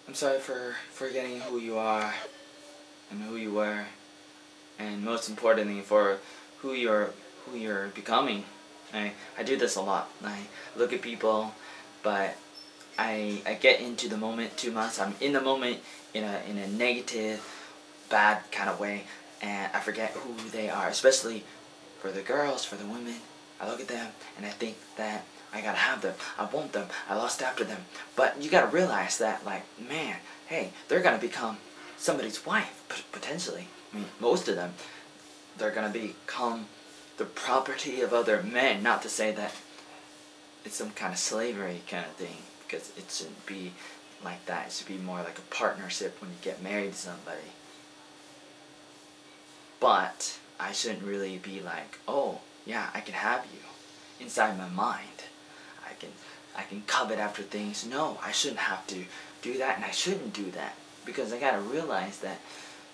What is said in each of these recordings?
I'm sorry for forgetting who you are and who you were, and most importantly for who you're becoming. I do this a lot. I look at people, but I get into the moment too much. I'm in the moment in a negative, bad kind of way, and I forget who they are. Especially for the girls, for the women. I look at them and I think that I gotta have them. I want them. I lust after them. But you gotta realize that, like, man, hey, they're gonna become somebody's wife potentially. I mean, most of them, they're gonna become the property of other men. Not to say that it's some kind of slavery kind of thing, because it shouldn't be like that. It should be more like a partnership when you get married to somebody. But I shouldn't really be like, oh yeah, I can have you. Inside my mind, I can covet after things. No, I shouldn't have to do that, and I shouldn't do that, because I gotta realize that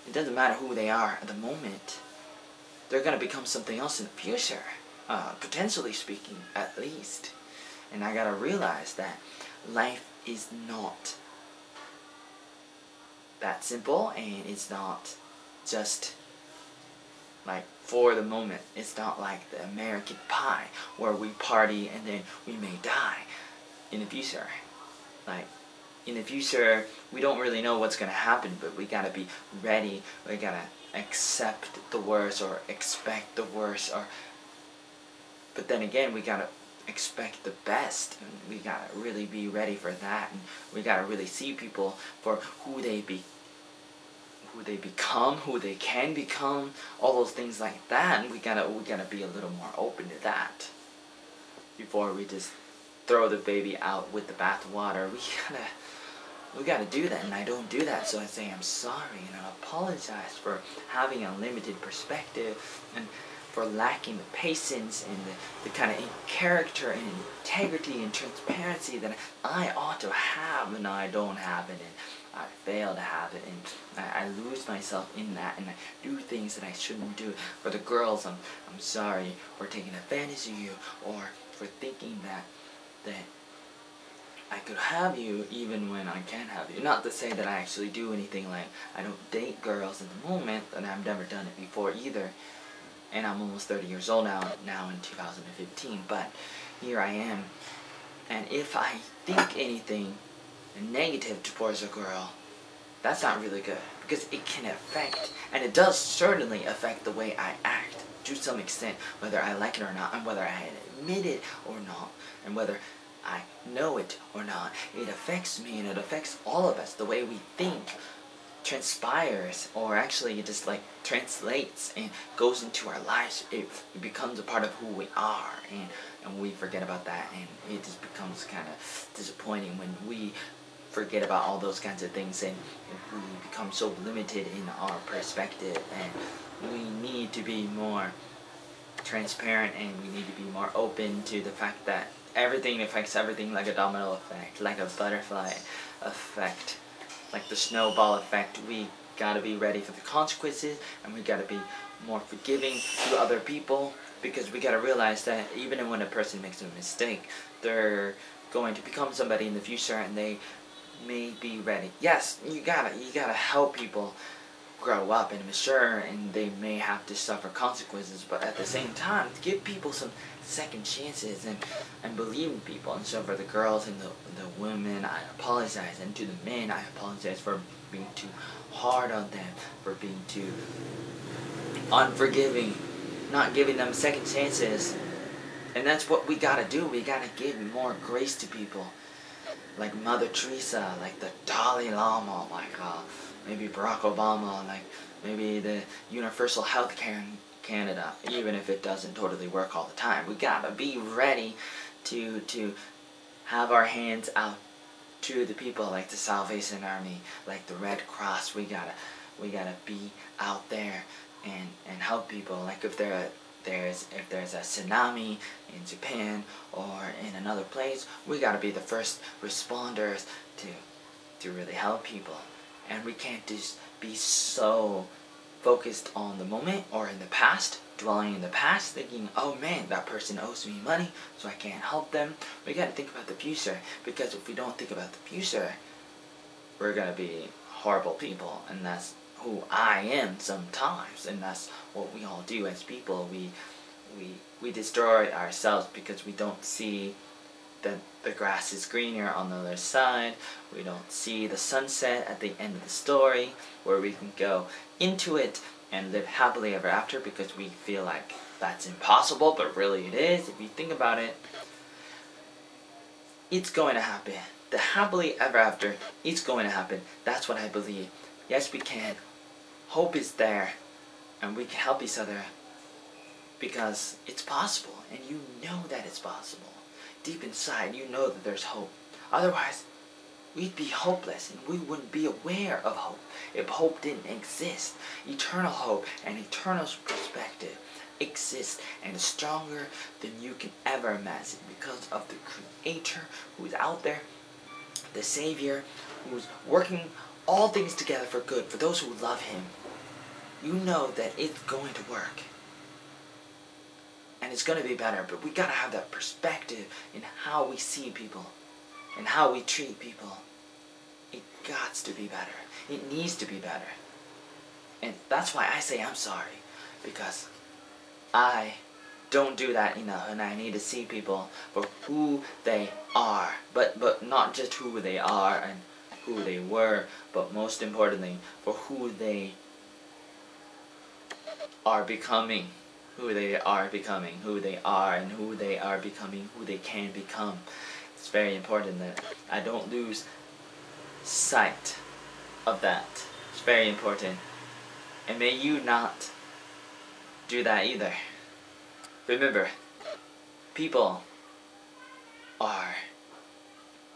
it doesn't matter who they are at the moment. They're gonna become something else in the future, potentially speaking, at least. And I gotta realize that life is not that simple, and it's not just like for the moment. It's not like the American Pie where we party and then we may die in the future. Like, in the future, we don't really know what's gonna happen, but we gotta be ready. We gotta accept the worst or expect the worst, or but then again, we gotta expect the best, and we gotta really be ready for that, and we gotta really see people for who they become, who they can become, all those things like that, and we gotta be a little more open to that before we just throw the baby out with the bathwater. We gotta do that, and I don't do that, so I say I'm sorry, and I apologize for having a limited perspective, and for lacking the patience and the kind of character and integrity and transparency that I ought to have, and I don't have it, and I fail to have it, and I lose myself in that, and I do things that I shouldn't do. For the girls, I'm sorry for taking advantage of you, or for thinking that I could have you even when I can't have you. Not to say that I actually do anything, like I don't date girls at the moment, and I've never done it before either. And I'm almost 30 years old now in 2015, but here I am. And if I think anything negative towards a girl, that's not really good, because it can affect, and it does certainly affect the way I act to some extent, whether I like it or not, and whether I admit it or not, and whether I know it or not. It affects me, and it affects all of us. The way we think transpires, or actually it just like translates and goes into our lives. It becomes a part of who we are, and we forget about that, and it just becomes kind of disappointing when we forget about all those kinds of things, and we become so limited in our perspective. And we need to be more transparent, and we need to be more open to the fact that everything affects everything, like a domino effect, like a butterfly effect, like the snowball effect. We gotta be ready for the consequences, and we gotta be more forgiving to other people, because we gotta realize that even when a person makes a mistake, they're going to become somebody in the future, and they may be ready. Yes, you gotta help people grow up and mature, and they may have to suffer consequences, but at the same time, give people some second chances, and believe in people. And so for the girls and the women, I apologize, and to the men, I apologize for being too hard on them, for being too unforgiving, not giving them second chances. And that's what we gotta do. We gotta give more grace to people, like Mother Teresa, like the Dalai Lama, like maybe Barack Obama, like maybe the universal health care in Canada, even if it doesn't totally work all the time. We gotta be ready to have our hands out to the people, like the Salvation Army, like the Red Cross. We gotta be out there and help people. Like if there's a tsunami in Japan or in another place, we gotta be the first responders to really help people. And we can't just be so focused on the moment or in the past, dwelling in the past, thinking, oh man, that person owes me money, so I can't help them. We gotta think about the future, because if we don't think about the future, we're gonna be horrible people, and that's who I am sometimes, and that's what we all do as people. We destroy ourselves because we don't see that the grass is greener on the other side. We don't see the sunset at the end of the story, where we can go into it and live happily ever after, because we feel like that's impossible, but really it is. If you think about it, it's going to happen. The happily ever after, it's going to happen. That's what I believe. Yes, we can. Hope is there, and we can help each other because it's possible, and you know that it's possible. Deep inside, you know that there's hope. Otherwise, we'd be hopeless, and we wouldn't be aware of hope if hope didn't exist. Eternal hope and eternal perspective exists and is stronger than you can ever imagine, because of the Creator who is out there, the Savior who's working all things together for good for those who love Him. You know that it's going to work. And it's going to be better, but we got to have that perspective in how we see people and how we treat people. It got to be better. It needs to be better. And that's why I say I'm sorry, because I don't do that enough, and I need to see people for who they are. But not just who they are and who they were, but most importantly, for who they are becoming. Who they are becoming, who they are, and who they are becoming, who they can become. It's very important that I don't lose sight of that. It's very important. And may you not do that either. Remember, people are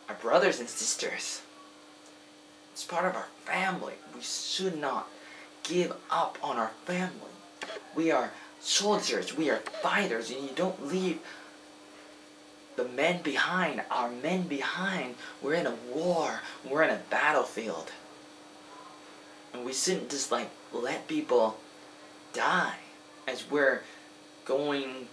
our brothers and sisters. It's part of our family. We should not give up on our family. We are soldiers, we are fighters, and you don't leave the men behind, our men behind. We're in a war, we're in a battlefield. And we shouldn't just let people die as we're going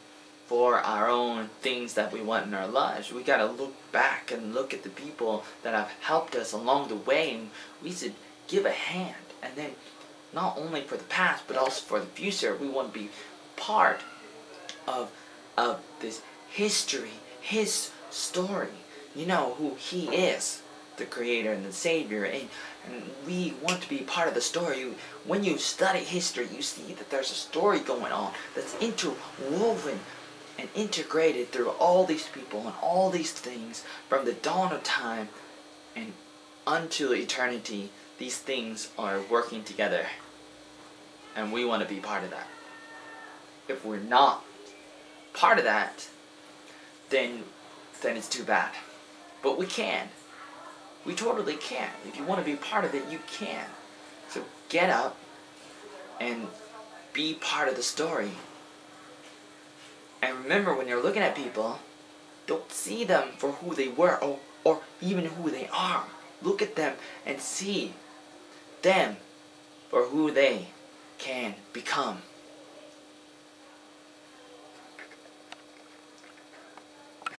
for our own things that we want in our lives. We gotta look back and look at the people that have helped us along the way, and we should give a hand. And then not only for the past, but also for the future, we want to be part of this history, His story. You know who He is, the Creator and the Savior, and we want to be part of the story. When you study history, you see that there's a story going on that's interwoven and integrated through all these people and all these things from the dawn of time and until eternity. These things are working together, and we want to be part of that. If we're not part of that, then it's too bad. But we can. We totally can. If you want to be part of it, you can. So get up and be part of the story. And remember, when you're looking at people, don't see them for who they were or even who they are. Look at them and see them for who they can become.